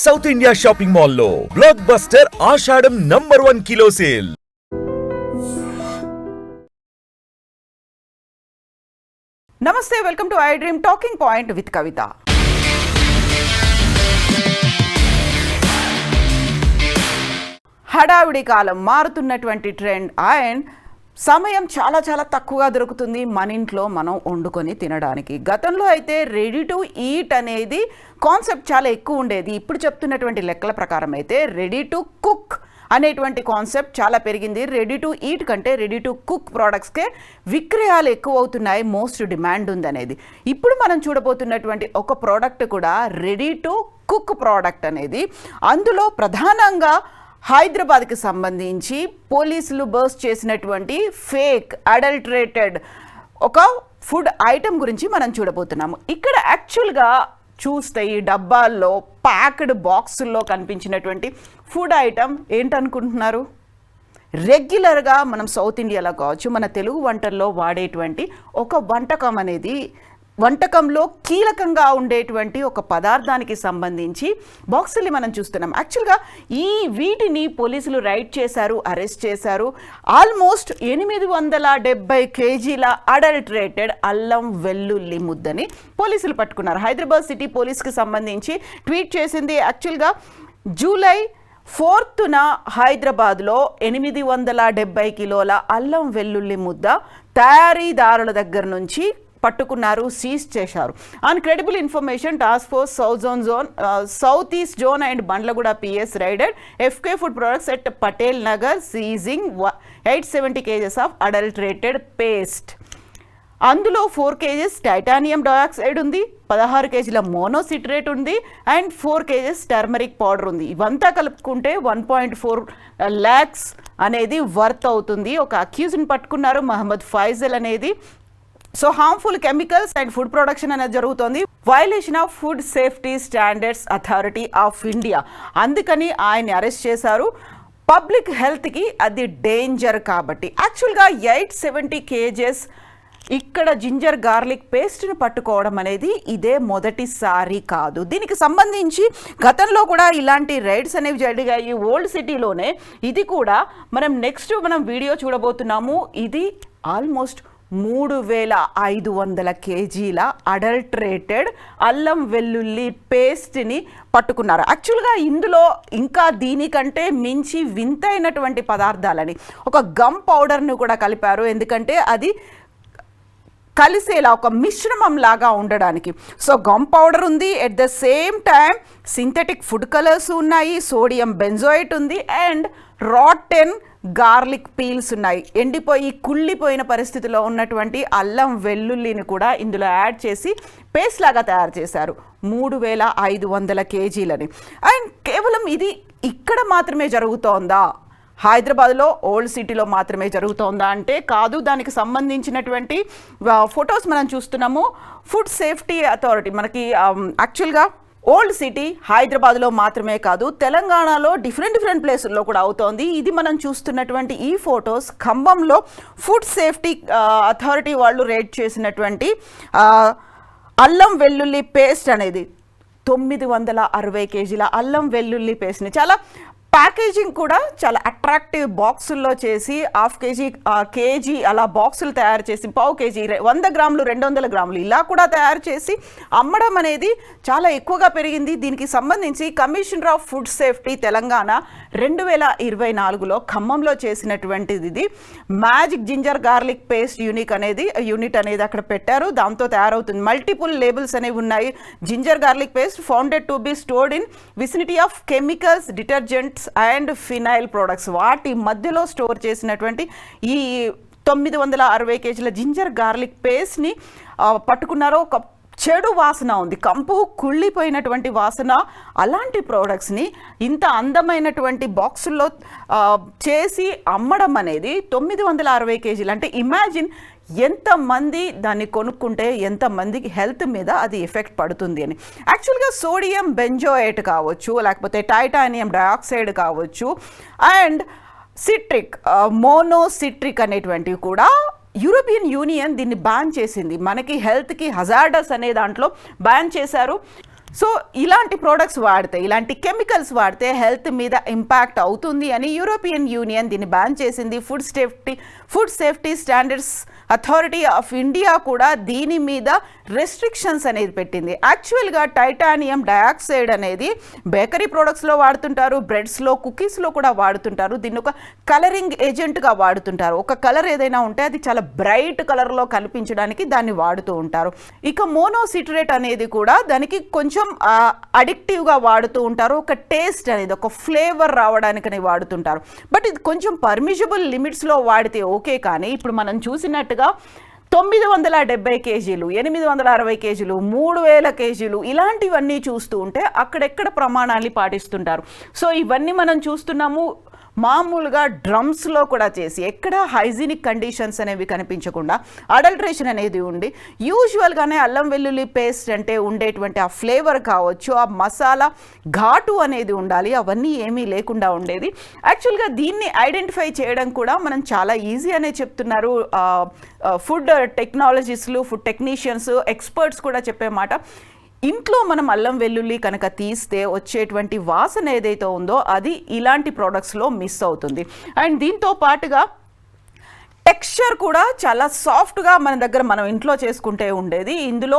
South India shopping మాల్లో blockbuster Ashadham #1 kilo sale. నమస్తే, welcome to I dream talking point with Kavitha. హడావిడి కాలం, మారుతున్నటువంటి trend and సమయం చాలా చాలా తక్కువగా దొరుకుతుంది మన ఇంట్లో మనం వండుకొని తినడానికి. గతంలో అయితే రెడీ టు ఈట్ అనేది కాన్సెప్ట్ చాలా ఎక్కువ ఉండేది. ఇప్పుడు చెప్తున్నటువంటి లెక్కల ప్రకారం అయితే రెడీ టు కుక్ అనేటువంటి కాన్సెప్ట్ చాలా పెరిగింది. రెడీ టు ఈట్ కంటే రెడీ టు కుక్ ప్రోడక్ట్స్కే విక్రయాలు ఎక్కువ అవుతున్నాయి, మోస్ట్ డిమాండ్ ఉంది అనేది. ఇప్పుడు మనం చూడబోతున్నటువంటి ఒక ప్రోడక్ట్ కూడా రెడీ టు కుక్ ప్రోడక్ట్ అనేది. అందులో ప్రధానంగా హైదరాబాద్కి సంబంధించి పోలీసులు బర్స్ట్ చేసినటువంటి ఫేక్ అడల్టరేటెడ్ ఒక ఫుడ్ ఐటెం గురించి మనం చూడబోతున్నాము. ఇక్కడ యాక్చువల్గా చూస్తే ఈ డబ్బాల్లో ప్యాక్డ్ బాక్సుల్లో కనిపించినటువంటి ఫుడ్ ఐటెం ఏంటనుకుంటున్నారు? రెగ్యులర్గా మనం సౌత్ ఇండియాలో కావచ్చు, మన తెలుగు వంటల్లో వాడేటువంటి ఒక వంటకం అనేది, వంటకంలో కీలకంగా ఉండేటువంటి ఒక పదార్థానికి సంబంధించి బాక్సుల్ని మనం చూస్తున్నాం. యాక్చువల్గా వీటిని పోలీసులు రైడ్ చేశారు, అరెస్ట్ చేశారు. ఆల్మోస్ట్ 870 కేజీల అడల్టరేటెడ్ అల్లం వెల్లుల్లి ముద్దని పోలీసులు పట్టుకున్నారు. హైదరాబాద్ సిటీ పోలీస్కి సంబంధించి ట్వీట్ చేసింది. యాక్చువల్గా జూలై 4న హైదరాబాద్లో 870 కిలోల అల్లం వెల్లుల్లి ముద్ద తయారీదారుల దగ్గర నుంచి పట్టుకున్నారు, సీజ్ చేశారు. On credible information task force South East zone and Bandlaguda PS raided FK food products at Patel Nagar seizing 870 kgs of adulterated paste. అందులో 4 కేజెస్ టైటానియం డయాక్సైడ్ ఉంది, 16 కేజీల మోనోసిట్రేట్ ఉంది అండ్ 4 కేజెస్ టర్మరిక్ పౌడర్ ఉంది. ఇవంతా కలుపుకుంటే 1.4 lakhs అనేది వర్త్ అవుతుంది. ఒక అక్యూజ్ని పట్టుకున్నారు, మహమ్మద్ ఫైజల్ అనేది. So harmful chemicals and food production అనేది జరుగుతుంది. Violation of food safety standards authority of India, అందుకని ఆయన్ని అరెస్ట్ చేశారు. పబ్లిక్ హెల్త్కి అది డేంజర్ కాబట్టి. యాక్చువల్గా 870 కేజెస్ ఇక్కడ జింజర్ గార్లిక్ పేస్ట్ని పట్టుకోవడం అనేది ఇదే మొదటిసారి కాదు. దీనికి సంబంధించి గతంలో కూడా ఇలాంటి రైడ్స్ అనేవి జరిగాయి ఓల్డ్ సిటీలోనే. ఇది కూడా మనం వీడియో చూడబోతున్నాము. ఇది ఆల్మోస్ట్ 3500 కేజీల అడల్టరేటెడ్ అల్లం వెల్లుల్లి పేస్ట్ని పట్టుకున్నారు. యాక్చువల్గా ఇందులో ఇంకా దీనికంటే మించి వింతైనటువంటి పదార్థాలని, ఒక గమ్ పౌడర్ను కూడా కలిపారు. ఎందుకంటే అది కలిసేలా ఒక మిశ్రమం లాగా ఉండడానికి. సో గమ్ పౌడర్ ఉంది, at the same time synthetic food colours ఉన్నాయి, సోడియం బెంజోయేట్ ఉంది అండ్ రాటెన్ గార్లిక్ పీల్స్ ఉన్నాయి. ఎండిపోయి కుళ్ళిపోయిన పరిస్థితిలో ఉన్నటువంటి అల్లం వెల్లుల్లిని కూడా ఇందులో యాడ్ చేసి పేస్ట్ లాగా తయారు చేశారు. 3500 కేజీలని. అండ్ కేవలం ఇది ఇక్కడ మాత్రమే జరుగుతోందా, హైదరాబాద్లో ఓల్డ్ సిటీలో మాత్రమే జరుగుతోందా అంటే కాదు. దానికి సంబంధించినటువంటి ఫొటోస్ మనం చూస్తున్నాము. ఫుడ్ సేఫ్టీ అథారిటీ మనకి యాక్చువల్గా ఓల్డ్ సిటీ హైదరాబాద్లో మాత్రమే కాదు, తెలంగాణలో డిఫరెంట్ ప్లేసుల్లో కూడా అవుతోంది. ఇది మనం చూస్తున్నటువంటి ఈ ఫొటోస్ ఖమ్మంలో ఫుడ్ సేఫ్టీ అథారిటీ వాళ్ళు రేట్ చేసినటువంటి అల్లం వెల్లుల్లి పేస్ట్ అనేది 960 కేజీల అల్లం వెల్లుల్లి పేస్ట్ని చాలా ప్యాకేజింగ్ కూడా చాలా అట్రాక్టివ్ బాక్సుల్లో చేసి కేజీ అలా బాక్సులు తయారు చేసి, పావు కేజీ 100 గ్రాములు 200 గ్రాములు ఇలా కూడా తయారు చేసి అమ్మడం అనేది చాలా ఎక్కువగా పెరిగింది. దీనికి సంబంధించి commissioner of food safety Telangana 2024లో ఖమ్మంలో చేసినటువంటిది ఇది. Magic ginger garlic paste unit అనేది అక్కడ పెట్టారు. దాంతో తయారవుతుంది. మల్టిపుల్ లేబుల్స్ అనేవి ఉన్నాయి. Ginger garlic paste founded to be stored in vicinity of chemicals, detergents and phenyl products. వాటి మధ్యలో స్టోర్ చేసినటువంటి ఈ 960 కేజీల జింజర్ గార్లిక్ పేస్ట్ని పట్టుకున్నారో. ఒక చెడు వాసన ఉంది, కంపు కుళ్ళిపోయినటువంటి వాసన. అలాంటి ప్రోడక్ట్స్ని ఇంత అందమైనటువంటి బాక్సుల్లో చేసి అమ్మడం అనేది 960 కేజీలు అంటే ఇమాజిన్ ఎంతమంది దాన్ని కొనుక్కుంటే ఎంతమందికి హెల్త్ మీద అది ఎఫెక్ట్ పడుతుంది అని. యాక్చువల్గా సోడియం బెంజోయేట్ కావచ్చు, లేకపోతే టైటానియం డయాక్సైడ్ కావచ్చు అండ్ మోనోసిట్రిక్ అనేటువంటివి కూడా యూరోపియన్ యూనియన్ దీన్ని బ్యాన్ చేసింది. మనకి హెల్త్కి హజార్డస్ అనే దాంట్లో బ్యాన్ చేశారు. సో ఇలాంటి ప్రోడక్ట్స్ వాడితే, ఇలాంటి కెమికల్స్ వాడితే హెల్త్ మీద ఇంపాక్ట్ అవుతుంది అని యూరోపియన్ యూనియన్ దీన్ని బ్యాన్ చేసింది. Food safety standards authority of India కూడా దీని మీద రెస్ట్రిక్షన్స్ అనేది పెట్టింది. యాక్చువల్గా టైటానియం డయాక్సైడ్ అనేది బేకరీ ప్రోడక్ట్స్లో వాడుతుంటారు, బ్రెడ్స్లో, కుకీస్లో కూడా వాడుతుంటారు. దీన్ని ఒక కలరింగ్ ఏజెంట్గా వాడుతుంటారు. ఒక కలర్ ఏదైనా ఉంటే అది చాలా బ్రైట్ కలర్లో కనిపించడానికి దాన్ని వాడుతూ ఉంటారు. ఇక మోనోసిట్రేట్ అనేది కూడా దానికి కొంచెం అడిక్టివ్గా వాడుతూ ఉంటారు. ఒక టేస్ట్ అనేది, ఒక ఫ్లేవర్ రావడానికని వాడుతుంటారు. బట్ ఇది కొంచెం పర్మిషబుల్ లిమిట్స్లో వాడితే ఓకే. కానీ ఇప్పుడు మనం చూసినట్టుగా 970 కేజీలు, 860 కేజీలు, 3000 కేజీలు ఇలాంటివన్నీ చూస్తూ ఉంటే అక్కడెక్కడ ప్రమాణాన్ని పాటిస్తుంటారు. సో ఇవన్నీ మనం చూస్తున్నాము. మామూలుగా డ్రమ్స్లో కూడా చేసి ఎక్కడ హైజీనిక్ కండిషన్స్ అనేవి కనిపించకుండా అడల్ట్రేషన్ అనేది ఉండి, యూజువల్గానే అల్లం వెల్లుల్లి పేస్ట్ అంటే ఉండేటువంటి ఆ ఫ్లేవర్ కావచ్చు, ఆ మసాలా ఘాటు అనేది ఉండాలి, అవన్నీ ఏమీ లేకుండా ఉండేది. యాక్చువల్గా దీన్ని ఐడెంటిఫై చేయడం కూడా మనం చాలా ఈజీ అనే చెప్తున్నారు ఫుడ్ టెక్నాలజిస్టులు, ఫుడ్ టెక్నీషియన్స్, ఎక్స్పర్ట్స్ కూడా చెప్పే మాట. ఇంట్లో మనం అల్లం వెల్లుల్లి కనుక తీస్తే వచ్చేటువంటి వాసన ఏదైతే ఉందో అది ఇలాంటి ప్రోడక్ట్స్లో మిస్ అవుతుంది. అండ్ దీంతో పాటుగా టెక్స్చర్ కూడా చాలా సాఫ్ట్గా మనం ఇంట్లో చేసుకుంటే ఉండేది ఇందులో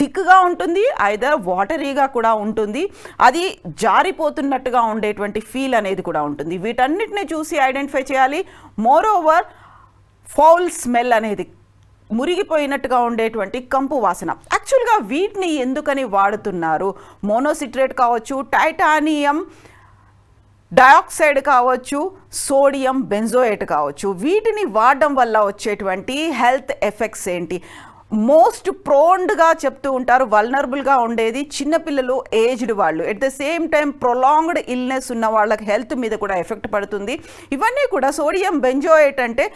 థిక్గా ఉంటుంది, ఐదర్ వాటరీగా కూడా ఉంటుంది, అది జారిపోతున్నట్టుగా ఉండేటువంటి ఫీల్ అనేది కూడా ఉంటుంది. వీటన్నిటిని చూసి ఐడెంటిఫై చేయాలి. మోర్ ఓవర్ ఫౌల్ స్మెల్ అనేది, మురిగిపోయినట్టుగా ఉండేటువంటి కంపు వాసన. యాక్చువల్గా వీటిని ఎందుకని వాడుతున్నారు? మోనోసిట్రేట్ కావచ్చు, టైటానియం డయాక్సైడ్ కావచ్చు, సోడియం బెంజోయేట్ కావచ్చు, వీటిని వాడడం వల్ల వచ్చేటువంటి హెల్త్ ఎఫెక్ట్స్ ఏంటి? మోస్ట్ ప్రోన్డ్గా చెప్తూ ఉంటారు, వల్నరబుల్గా ఉండేది చిన్నపిల్లలు, ఏజ్డ్ వాళ్ళు. At the same time prolonged illness ఉన్న వాళ్ళకి హెల్త్ మీద కూడా ఎఫెక్ట్ పడుతుంది. ఇవన్నీ కూడా సోడియం బెంజోయేట్ అంటే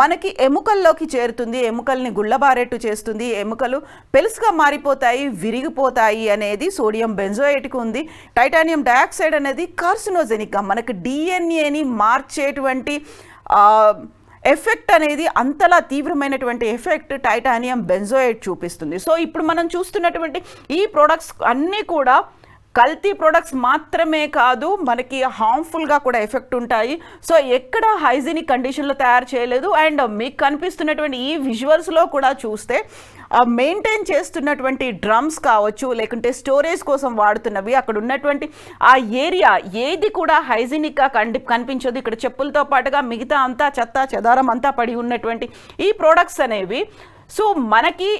మనకి ఎముకల్లోకి చేరుతుంది, ఎముకల్ని గుళ్ళబారేట్టు చేస్తుంది, ఎముకలు పెలుసుగా మారిపోతాయి, విరిగిపోతాయి అనేది సోడియం బెంజోయేట్కి ఉంది. టైటానియం డయాక్సైడ్ అనేది కార్సినోజెనిక్గా మనకి డిఎన్ఏని మార్చేటువంటి ఎఫెక్ట్ అనేది, అంతలా తీవ్రమైనటువంటి ఎఫెక్ట్ టైటానియం బెంజోయేట్ చూపిస్తుంది. సో ఇప్పుడు మనం చూస్తున్నటువంటి ఈ ప్రోడక్ట్స్ అన్నీ కూడా కల్తీ ప్రోడక్ట్స్ మాత్రమే కాదు, మనకి హార్మ్ఫుల్గా కూడా ఎఫెక్ట్ ఉంటాయి. సో ఎక్కడ హైజీనిక్ కండిషన్లో తయారు చేయలేదు. అండ్ మీకు కనిపిస్తున్నటువంటి ఈ విజువల్స్లో కూడా చూస్తే మెయింటైన్ చేస్తున్నటువంటి డ్రమ్స్ కావచ్చు, లేకుంటే స్టోరేజ్ కోసం వాడుతున్నవి, అక్కడ ఉన్నటువంటి ఆ ఏరియా ఏది కూడా హైజీనిక్గా కనిపించదు. ఇక్కడ చెప్పులతో పాటుగా మిగతా అంతా చెత్త చెదారం అంతా పడి ఉన్నటువంటి ఈ ప్రోడక్ట్స్ అనేవి సో మనకి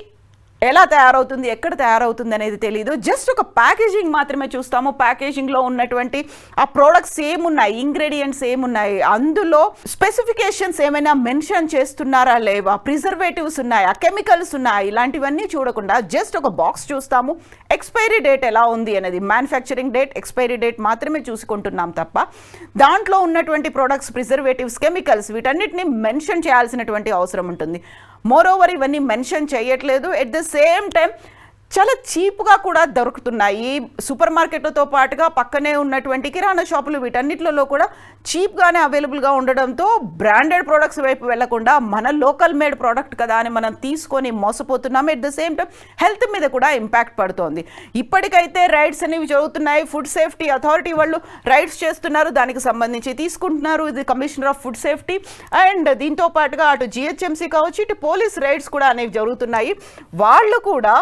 ఎలా తయారవుతుంది, ఎక్కడ తయారవుతుంది అనేది తెలియదు. జస్ట్ ఒక ప్యాకేజింగ్ మాత్రమే చూస్తాము. ప్యాకేజింగ్లో ఉన్నటువంటి ఆ ప్రోడక్ట్స్ ఏమున్నాయి, ఇంగ్రీడియంట్స్ ఏమున్నాయి, అందులో స్పెసిఫికేషన్స్ ఏమైనా మెన్షన్ చేస్తున్నారా లేవా, ప్రిజర్వేటివ్స్ ఉన్నాయా, కెమికల్స్ ఉన్నాయా, ఇలాంటివన్నీ చూడకుండా జస్ట్ ఒక బాక్స్ చూస్తాము. ఎక్స్పైరీ డేట్ ఎలా ఉంది అనేది, మ్యానుఫ్యాక్చరింగ్ డేట్, ఎక్స్పైరీ డేట్ మాత్రమే చూసుకుంటున్నాం తప్ప దాంట్లో ఉన్నటువంటి ప్రోడక్ట్స్, ప్రిజర్వేటివ్స్, కెమికల్స్ వీటన్నిటిని మెన్షన్ చేయాల్సినటువంటి అవసరం ఉంటుంది. మోరోవర్ ఇవన్నీ మెన్షన్ చేయట్లేదు. ఎట్ ద సేమ్ టైం చాలా చీప్గా కూడా దొరుకుతున్నాయి. సూపర్ మార్కెట్లతో పాటుగా పక్కనే ఉన్నటువంటి కిరాణా షాపులు వీటన్నిటిలో కూడా చీప్గానే అవైలబుల్గా ఉండడంతో బ్రాండెడ్ ప్రోడక్ట్స్ వైపు వెళ్లకుండా మన లోకల్ మేడ్ ప్రోడక్ట్ కదా అని మనం తీసుకొని మోసపోతున్నాం. At the same time health మీద కూడా ఇంపాక్ట్ పడుతోంది. ఇప్పటికైతే రైడ్స్ అనేవి జరుగుతున్నాయి. ఫుడ్ సేఫ్టీ అథారిటీ వాళ్ళు రైడ్స్ చేస్తున్నారు, దానికి సంబంధించి తీసుకుంటున్నారు. ఇది commissioner of food safety. And దీంతో పాటుగా అటు జిహెచ్ఎంసీ కావచ్చు, ఇటు పోలీస్ రైడ్స్ కూడా అనేవి జరుగుతున్నాయి. వాళ్ళు కూడా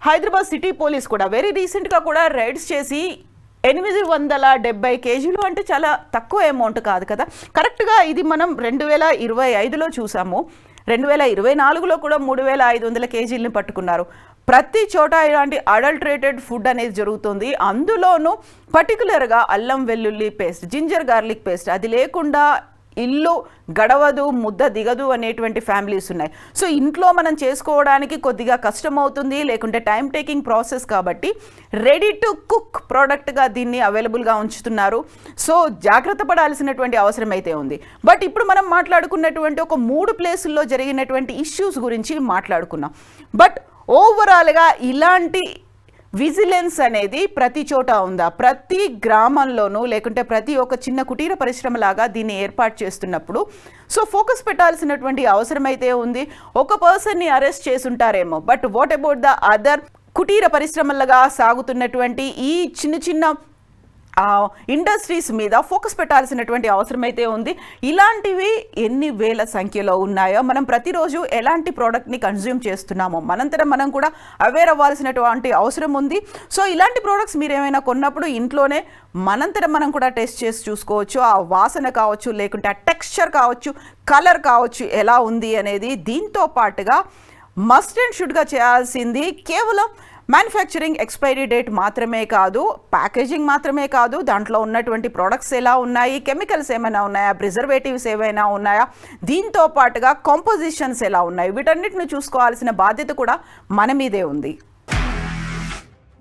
హైదరాబాద్ సిటీ పోలీస్ కూడా వెరీ రీసెంట్గా కూడా రైడ్స్ చేసి 870 కేజీలు అంటే చాలా తక్కువ అమౌంట్ కాదు కదా. కరెక్ట్గా ఇది మనం 2025లో చూసాము. 2024లో కూడా 3500 కేజీలని పట్టుకున్నారు. ప్రతి చోట ఇలాంటి అడల్ట్రేటెడ్ ఫుడ్ అనేది జరుగుతుంది. అందులోనూ పర్టికులర్గా అల్లం వెల్లుల్లి పేస్ట్, జింజర్ గార్లిక్ పేస్ట్, అది లేకుండా ఇల్లు గడవదు, ముద్ద దిగదు అనేటువంటి ఫ్యామిలీస్ ఉన్నాయి. సో ఇంట్లో మనం చేసుకోవడానికి కొద్దిగా కష్టం అవుతుంది, లేకుంటే టైం టేకింగ్ ప్రాసెస్ కాబట్టి రెడీ టు కుక్ ప్రోడక్ట్గా దీన్ని అవైలబుల్గా ఉంచుతున్నారు. సో జాగ్రత్త పడాల్సినటువంటి అవసరం అయితే ఉంది. బట్ ఇప్పుడు మనం మాట్లాడుకున్నటువంటి ఒక 3 ప్లేసుల్లో జరిగినటువంటి ఇష్యూస్ గురించి మాట్లాడుకున్నాం. బట్ ఓవరాల్గా ఇలాంటి విజిలెన్స్ అనేది ప్రతి చోట ఉందా? ప్రతి గ్రామంలోనూ లేకుంటే ప్రతి ఒక్క చిన్న కుటీర పరిశ్రమలాగా దీన్ని ఏర్పాటు చేస్తున్నప్పుడు సో ఫోకస్ పెట్టాల్సినటువంటి అవసరం అయితే ఉంది. ఒక పర్సన్ని అరెస్ట్ చేసుంటారేమో, but what about the other కుటీర పరిశ్రమలుగా సాగుతున్నటువంటి ఈ చిన్న చిన్న ఇండస్ట్రీస్ మీద ఫోకస్ పెట్టాల్సినటువంటి అవసరం అయితే ఉంది. ఇలాంటివి ఎన్ని వేల సంఖ్యలో ఉన్నాయో, మనం ప్రతిరోజు ఎలాంటి ప్రోడక్ట్ని కన్జ్యూమ్ చేస్తున్నామో మనంతటా మనం కూడా అవేర్ అవ్వాల్సినటువంటి అవసరం ఉంది. సో ఇలాంటి ప్రోడక్ట్స్ మీరు ఏమైనా కొన్నప్పుడు ఇంట్లోనే మనంతటా మనం కూడా టెస్ట్ చేసి చూసుకోవచ్చు. ఆ వాసన కావచ్చు, లేకుంటే ఆ టెక్స్చర్ కావచ్చు, కలర్ కావచ్చు ఎలా ఉంది అనేది. దీంతో పాటుగా మస్ట్ అండ్ షుడ్గా చేయాల్సింది కేవలం మ్యానుఫ్యాక్చరింగ్ ఎక్స్పైరీ డేట్ మాత్రమే కాదు, ప్యాకేజింగ్ మాత్రమే కాదు, దాంట్లో ఉన్నటువంటి ప్రోడక్ట్స్ ఎలా ఉన్నాయి, కెమికల్స్ ఏమైనా ఉన్నాయా, ప్రిజర్వేటివ్స్ ఏమైనా ఉన్నాయా, దీంతో పాటుగా కాంపోజిషన్స్ ఎలా ఉన్నాయి, వీటన్నిటిని చూసుకోవాల్సిన బాధ్యత కూడా మన మీదే ఉంది.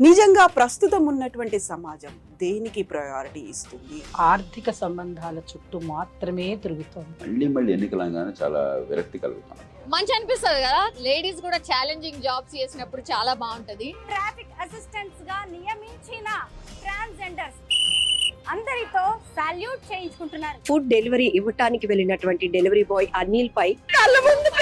నిజంగా ప్రస్తుతం ఉన్నటువంటి సమాజం దేనికి ప్రయారిటీ ఇస్తుంది? ఆర్థిక సంబంధాల చుట్టూ మాత్రమే తిరుగుతోంది. మళ్ళీ ఎన్నికలంగానే చాలా విరక్తి కలుగుతాను. మంచి అనిపిస్తుంది కదా, లేడీస్ కూడా ఛాలెంజింగ్ జాబ్స్ చేసినప్పుడు చాలా బాగుంటది. ట్రాఫిక్ అసిస్టెంట్స్ గా నియమించిన ట్రాన్స్జెండర్స్ అందరితో సాల్యూట్ చేయించుకుంటున్నారు. ఫుడ్ డెలివరీ ఇవ్వటానికి వెళ్ళినటువంటి డెలివరీ బాయ్ అనిల్ పై కళ్ళ ముందు